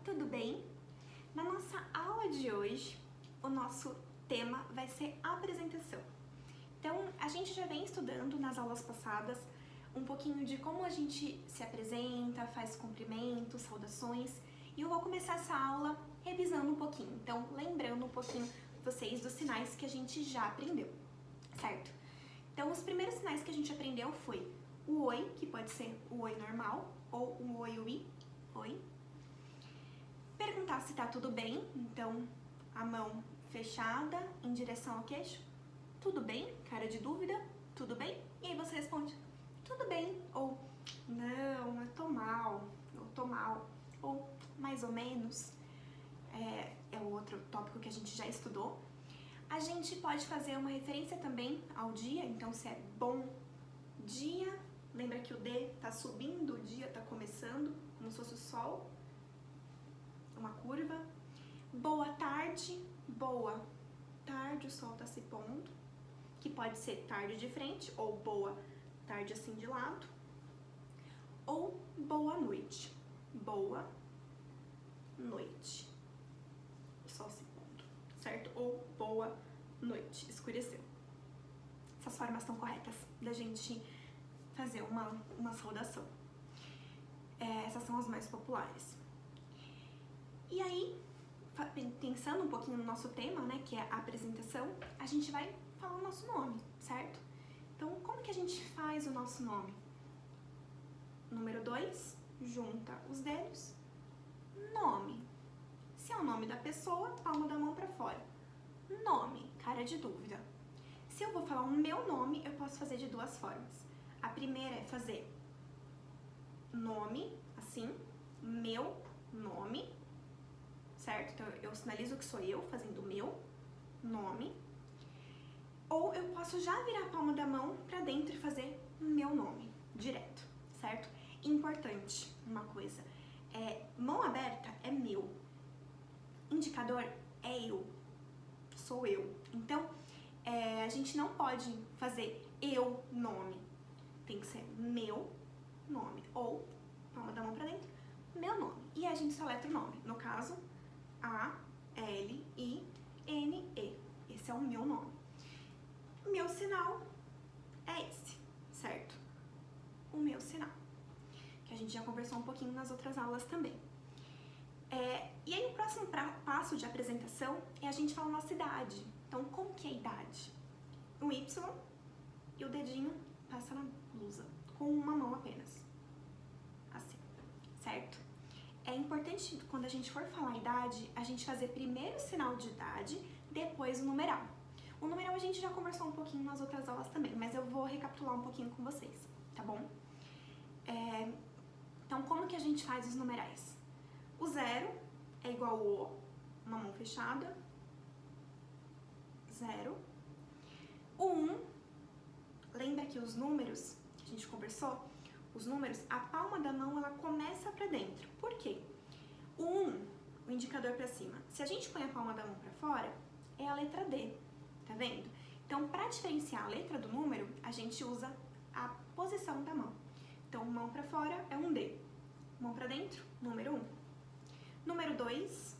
tudo bem? Na nossa aula de hoje, o nosso tema vai ser apresentação. Então, a gente já vem estudando nas aulas passadas um pouquinho de como a gente se apresenta, faz cumprimentos, saudações, e eu vou começar essa aula revisando um pouquinho, então lembrando um pouquinho vocês dos sinais que a gente já aprendeu, certo? Então, os primeiros sinais que a gente aprendeu foi o oi, que pode ser o oi normal, ou o oi, oi. Perguntar se tá tudo bem, então a mão fechada em direção ao queixo. Tudo bem? Cara de dúvida, tudo bem? E aí você responde, tudo bem, ou não, eu tô mal, ou mais ou menos, é o outro tópico que a gente já estudou. A gente pode fazer uma referência também ao dia, então se é bom dia, lembra que o D tá subindo, o dia tá começando, como se fosse o sol, uma curva. Boa tarde, o sol tá se pondo, que pode ser tarde de frente ou boa tarde assim de lado, ou boa noite, o sol se pondo, certo? Ou boa noite, escureceu. Essas formas estão corretas da gente fazer uma saudação. Essas são as mais populares. E aí, pensando um pouquinho no nosso tema, né, que é a apresentação, a gente vai falar o nosso nome, certo? Então, como que a gente faz o nosso nome? Número 2, junta os dedos, nome. Se é o nome da pessoa, palma da mão pra fora. Nome, cara de dúvida. Se eu vou falar o meu nome, eu posso fazer de duas formas. A primeira é fazer nome, assim, meu nome, certo? Então, eu sinalizo que sou eu, fazendo meu nome. Ou eu posso já virar a palma da mão pra dentro e fazer meu nome, direto, certo? Importante, uma coisa, mão aberta é meu, indicador é eu, sou eu. Então, a gente não pode fazer eu nome, tem que ser meu nome, ou palma da mão pra dentro, meu nome. E a gente soletra o nome, no caso, A-L-I-N-E, esse é o meu nome. Meu sinal é esse, certo? O meu sinal, que a gente já conversou um pouquinho nas outras aulas também. E aí o próximo passo de apresentação é a gente falar a nossa idade. Então, como que é a idade? O Y e o dedinho passa na blusa, com uma mão apenas, assim, certo? É importante, quando a gente for falar a idade, a gente fazer primeiro o sinal de idade, depois o numeral. O numeral a gente já conversou um pouquinho nas outras aulas também, mas eu vou recapitular um pouquinho com vocês, tá bom? Então, como que a gente faz os numerais? O 0 é igual ao O, uma mão fechada, 0. O 1, lembra que os números, que a gente conversou, os números, a palma da mão, ela começa pra dentro. Por quê? O 1, o indicador pra cima. Se a gente põe a palma da mão pra fora, é a letra D, tá vendo? Então, pra diferenciar a letra do número, a gente usa a posição da mão. Então, mão pra fora é um D. Mão pra dentro, número 1. Número 2,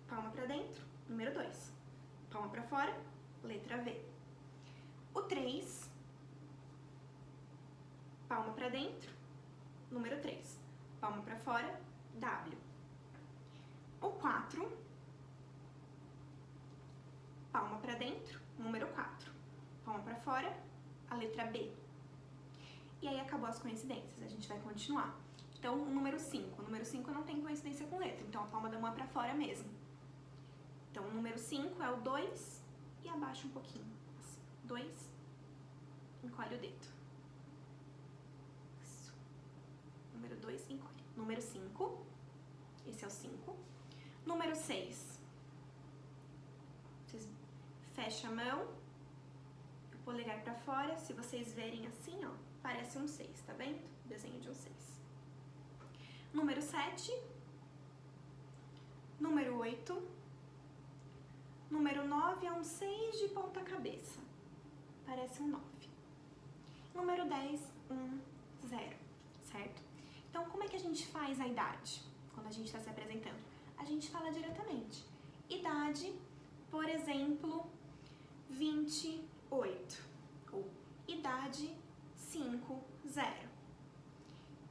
palma pra dentro, número 2. Palma pra fora, letra V. O 3, palma pra dentro, número 3. Palma pra fora, W. O 4, palma pra dentro, número 4. Palma pra fora, a letra B. E aí acabou as coincidências, a gente vai continuar. Então, o número 5. O número 5 não tem coincidência com letra, então a palma da mão é pra fora mesmo. Então, o número 5 é o 2 e abaixa um pouquinho. 2, encolhe o dedo. Isso. Número 2, encolhe. Número 5, esse é o 5. Número 6, vocês fecham a mão, o polegar pra fora, se vocês verem assim, ó, parece um 6, tá vendo? Desenho de um 6. Número 7, número 8, número 9 é um 6 de ponta cabeça, parece um 9. Número 10, 1, 0, certo? Então, como é que a gente faz a idade? Quando a gente está se apresentando? A gente fala diretamente. Idade, por exemplo, 28. Ou idade 50.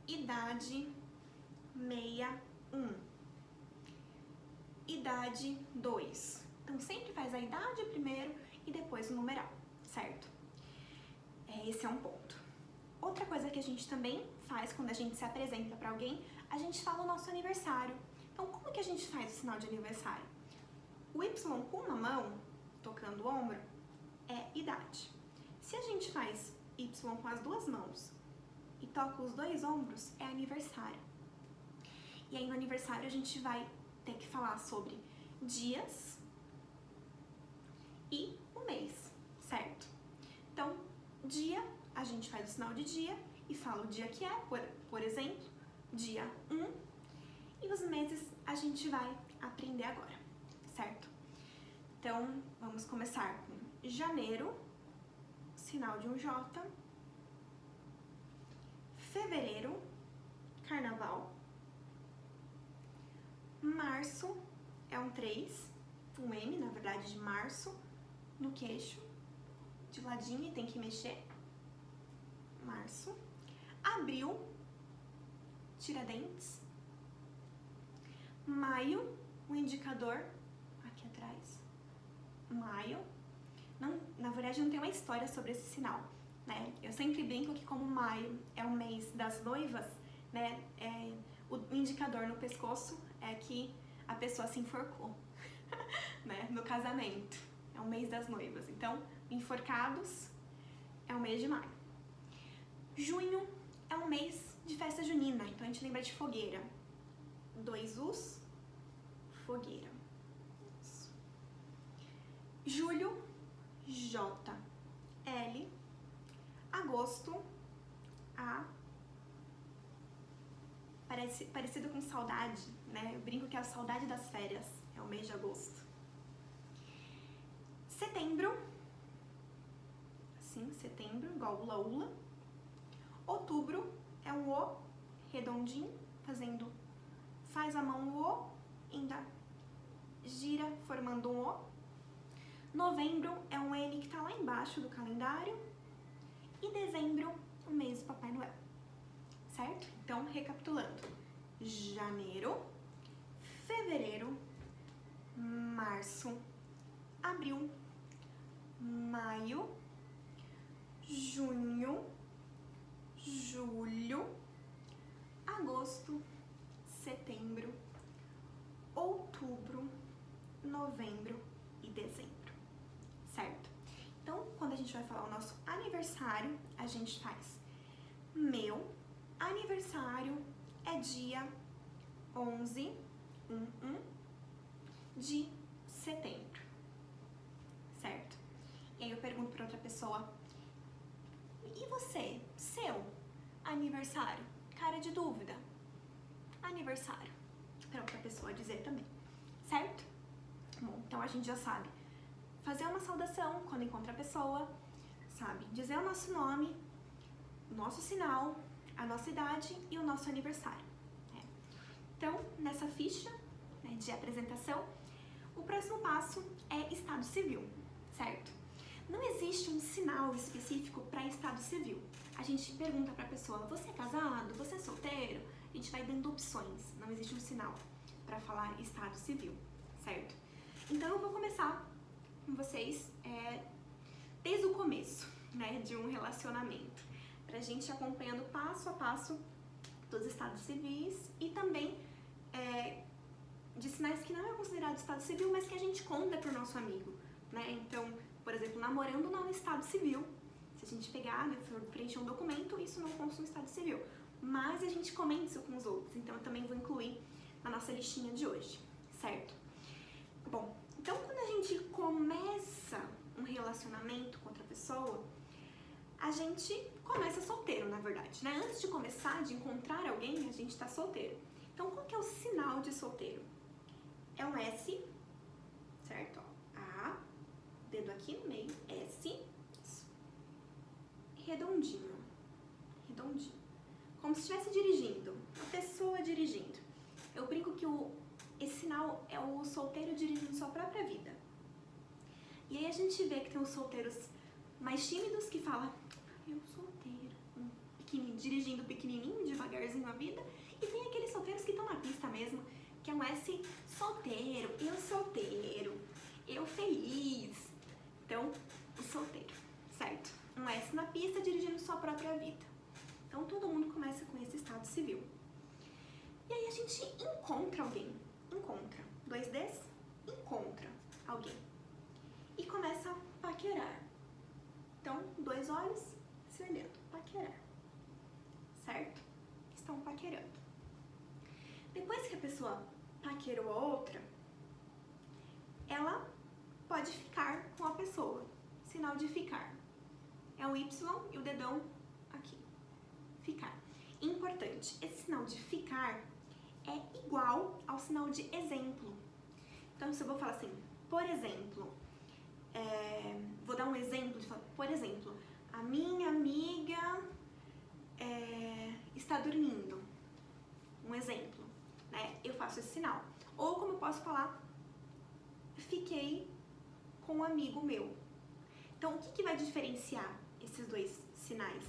Idade 61. Idade 2. Então, sempre faz a idade primeiro e depois o numeral, certo? Esse é um ponto. Outra coisa que a gente também faz quando a gente se apresenta para alguém, a gente fala o nosso aniversário. Então, como que a gente faz o sinal de aniversário? O Y com uma mão, tocando o ombro, é idade. Se a gente faz Y com as duas mãos e toca os dois ombros, é aniversário. E aí, no aniversário, a gente vai ter que falar sobre dias e o mês, certo? Então, dia, a gente faz o sinal de dia e fala o dia que é, por exemplo, dia 1. E os meses a gente vai aprender agora, certo? Então, vamos começar com janeiro, sinal de um J. Fevereiro, carnaval. Março é um 3, um M, na verdade, de março, no queixo, de ladinho e tem que mexer. Março. Abril, Tiradentes. Maio, o indicador aqui atrás. Maio. Não, na verdade, não tem uma história sobre esse sinal, né? Eu sempre brinco que como maio é o mês das noivas, né? O indicador no pescoço é que a pessoa se enforcou, né? No casamento. É o mês das noivas. Então, enforcados é o mês de maio. Junho é um mês de festa junina, então a gente lembra de fogueira. 2 U's, fogueira. Isso. Julho, J, L. Agosto, A. Parecido com saudade, né? Eu brinco que é a saudade das férias, é o mês de agosto. Setembro, assim, setembro, igual ula ula. Outubro é um O redondinho, faz a mão no O, ainda gira formando um O. Novembro é um N que está lá embaixo do calendário. E dezembro, o mês do Papai Noel, certo? Então, recapitulando. Janeiro, fevereiro, março, abril, maio, junho, julho, agosto, setembro, outubro, novembro e dezembro, certo? Então, quando a gente vai falar o nosso aniversário, a gente faz meu aniversário é dia 11 de setembro, certo? E aí eu pergunto para outra pessoa, e você, seu aniversário? Cara de dúvida. Aniversário. Para outra pessoa dizer também, certo? Bom, então a gente já sabe fazer uma saudação quando encontra a pessoa, sabe? Dizer o nosso nome, o nosso sinal, a nossa idade e o nosso aniversário. Então, nessa ficha, né, de apresentação, o próximo passo é estado civil, certo? Não existe um sinal específico para estado civil. A gente pergunta para a pessoa, você é casado? Você é solteiro? A gente vai dando opções, não existe um sinal para falar estado civil, certo? Então, eu vou começar com vocês desde o começo, né, de um relacionamento, para a gente ir acompanhando passo a passo dos estados civis e também de sinais que não é considerado estado civil, mas que a gente conta pro nosso amigo, né? Então, por exemplo, namorando não é um estado civil. Se a gente pegar, né, for preencher um documento, isso não consta um estado civil. Mas a gente comenta isso com os outros, então eu também vou incluir na nossa listinha de hoje, certo? Bom, então quando a gente começa um relacionamento com outra pessoa, a gente começa solteiro, na verdade, né? Antes de começar, de encontrar alguém, a gente tá solteiro. Então, qual que é o sinal de solteiro? É um S, certo? A, dedo aqui no meio, S, redondinho, redondinho. Como se estivesse dirigindo, a pessoa dirigindo. Eu brinco esse sinal é o solteiro dirigindo sua própria vida. E aí a gente vê que tem os solteiros mais tímidos que falam, eu solteiro, dirigindo pequenininho, devagarzinho a vida. E tem aqueles solteiros que estão na pista mesmo, que é um S solteiro, eu feliz. Então, o solteiro, certo? Um S na pista dirigindo sua própria vida. Então, todo mundo começa com esse estado civil. E aí a gente encontra alguém, dois Ds, encontra alguém. E começa a paquerar. Então, dois olhos se olhando, paquerar. Certo? Estão paquerando. Depois que a pessoa paquerou a outra, ela pode ficar com a pessoa. Sinal de ficar. É o Y e o dedão aqui. Ficar. Importante, esse sinal de ficar é igual ao sinal de exemplo. Então, se eu vou falar assim, por exemplo, vou dar um exemplo, por exemplo, a minha amiga está dormindo. Um exemplo, né? Eu faço esse sinal. Ou como eu posso falar, fiquei com um amigo meu. Então, o que vai diferenciar esses dois sinais?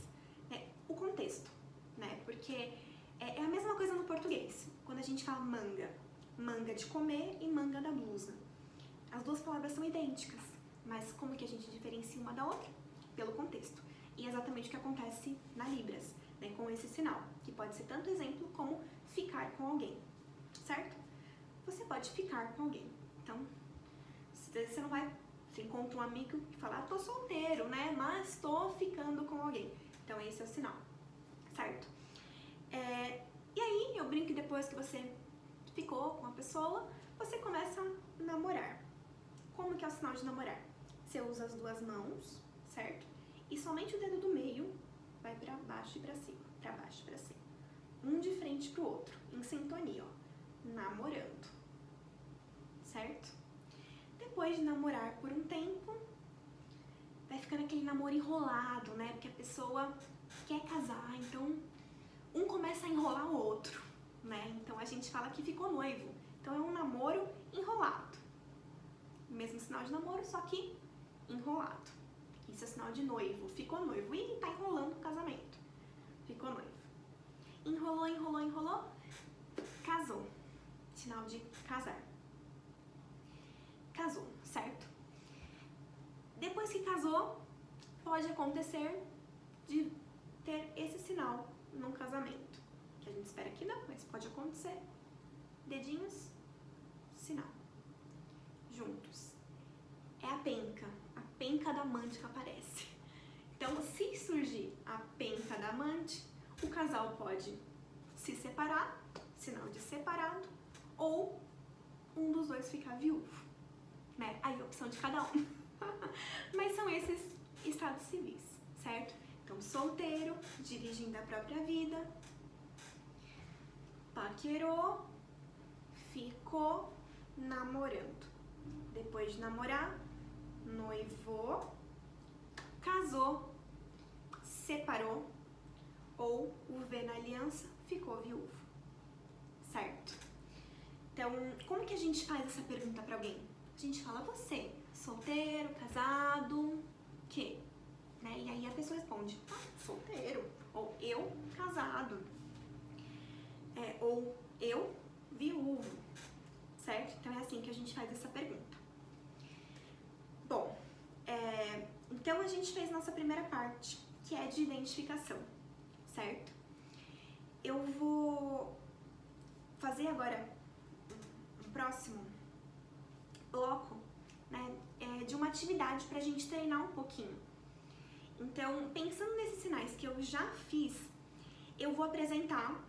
O contexto, né? Porque é a mesma coisa no português. Quando a gente fala manga, manga de comer e manga da blusa. As duas palavras são idênticas, mas como que a gente diferencia uma da outra? Pelo contexto. E é exatamente o que acontece na Libras, né? Com esse sinal, que pode ser tanto exemplo como ficar com alguém, certo? Você pode ficar com alguém. Então, você não vai... Você encontra um amigo e fala, tô solteiro, né? Mas tô ficando com alguém. Então, esse é o sinal, certo? E aí, eu brinco que depois que você ficou com a pessoa, você começa a namorar. Como que é o sinal de namorar? Você usa as duas mãos, certo? E somente o dedo do meio vai pra baixo e pra cima, pra baixo e pra cima. Um de frente pro outro, em sintonia, ó. Namorando, certo? Depois de namorar por um tempo, vai ficando aquele namoro enrolado, né? Porque a pessoa quer casar, então um começa a enrolar o outro, né? Então a gente fala que ficou noivo. Então é um namoro enrolado. Mesmo sinal de namoro, só que enrolado. Isso é sinal de noivo. Ficou noivo. E tá enrolando o casamento. Ficou noivo. Enrolou, enrolou, enrolou. Casou. Sinal de casar. Casou, certo? Depois que casou, pode acontecer de ter esse sinal num casamento. Que a gente espera que não, mas pode acontecer. Dedinhos, sinal. Juntos. É a penca da amante que aparece. Então, se surgir a penca da amante, o casal pode se separar, sinal de separado, ou um dos dois ficar viúvo, né? Aí a opção de cada um. Mas são esses estados civis, certo? Então, solteiro, dirigindo a própria vida, paquerou, ficou, namorando. Depois de namorar, noivou, casou, separou, ou o V na aliança, ficou viúvo, certo? Então, como que a gente faz essa pergunta pra alguém? A gente fala, você, solteiro, casado, que? Né? E aí a pessoa responde, solteiro, ou eu, casado, ou eu, viúvo, certo? Então é assim que a gente faz essa pergunta. Bom, então a gente fez nossa primeira parte, que é de identificação, certo? Eu vou fazer agora um próximo bloco, né, de uma atividade pra gente treinar um pouquinho. Então, pensando nesses sinais que eu já fiz, eu vou apresentar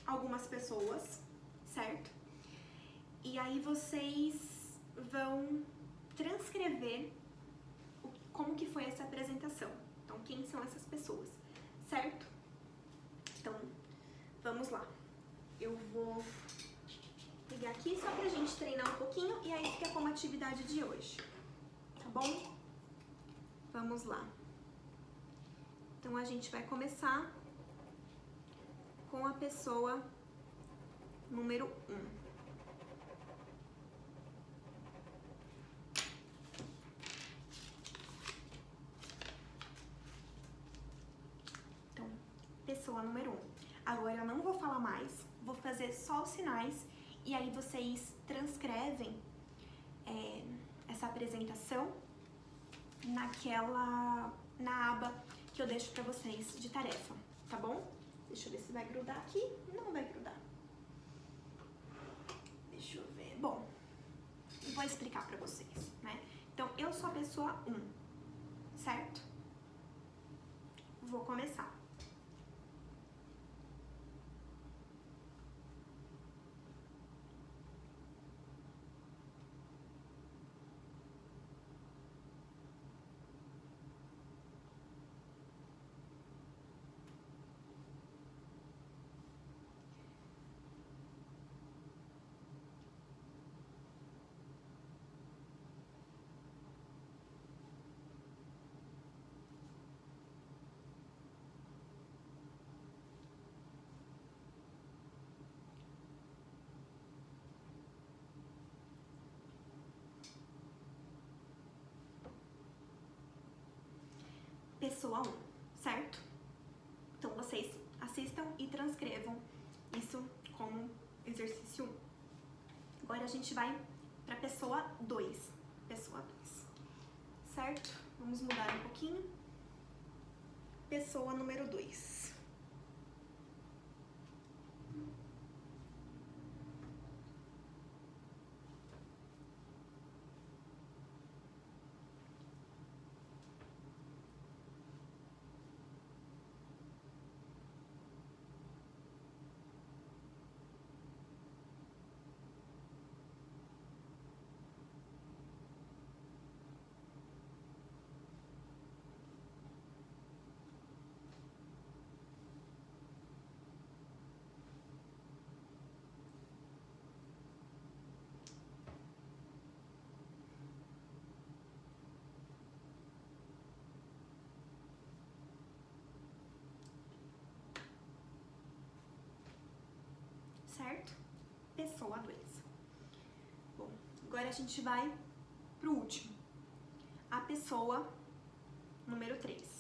algumas pessoas, certo? E aí vocês vão transcrever como que foi essa apresentação. Então, quem são essas pessoas, certo? Então, vamos lá. Eu vou pegar aqui só pra gente treinar um pouquinho e aí fica como atividade de hoje, tá bom? Vamos lá. Então, a gente vai começar com a pessoa número 1. pessoa número 1. Agora eu não vou falar mais, vou fazer só os sinais e aí vocês transcrevem essa apresentação na aba que eu deixo pra vocês de tarefa, tá bom? Deixa eu ver se vai grudar aqui. Não vai grudar. Deixa eu ver. Bom, vou explicar pra vocês, né? Então, eu sou a pessoa 1, certo? Vou começar. Pessoa 1, certo? Então, vocês assistam e transcrevam isso como exercício 1. Agora, a gente vai para pessoa 2. Pessoa 2, certo? Vamos mudar um pouquinho. Pessoa número 2. Certo? Pessoa 2. Bom, agora a gente vai pro último. A pessoa número 3.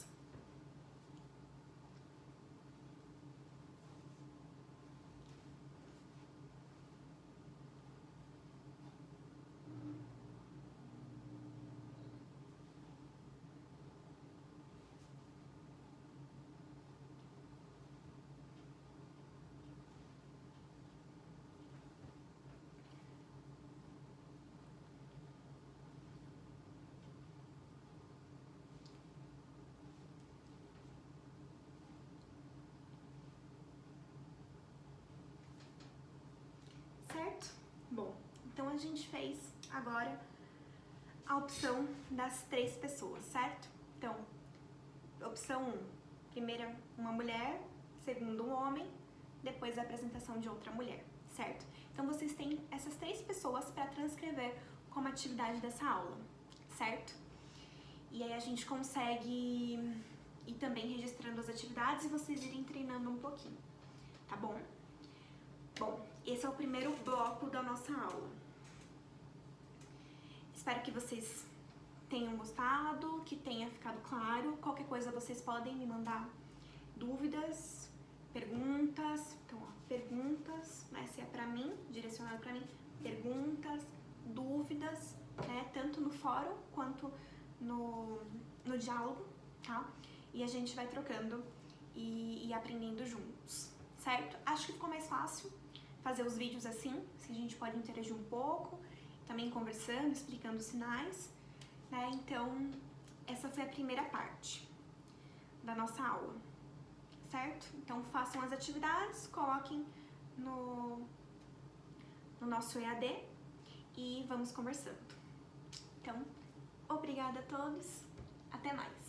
Certo? Bom, então a gente fez agora a opção das 3 pessoas, certo? Então, opção 1, primeira uma mulher, segundo um homem, depois a apresentação de outra mulher, certo? Então, vocês têm essas 3 pessoas para transcrever como atividade dessa aula, certo? E aí a gente consegue ir também registrando as atividades e vocês irem treinando um pouquinho, tá bom? Bom, esse é o primeiro bloco da nossa aula. Espero que vocês tenham gostado, que tenha ficado claro. Qualquer coisa vocês podem me mandar dúvidas, perguntas. Então, ó, perguntas, né, se é pra mim, direcionado pra mim, perguntas, dúvidas, né, tanto no fórum quanto no diálogo, tá? E a gente vai trocando e aprendendo juntos, certo? Acho que ficou mais fácil fazer os vídeos assim, se a gente pode interagir um pouco, também conversando, explicando os sinais, né? Então, essa foi a primeira parte da nossa aula, certo? Então, façam as atividades, coloquem no nosso EAD e vamos conversando. Então, obrigada a todos, até mais!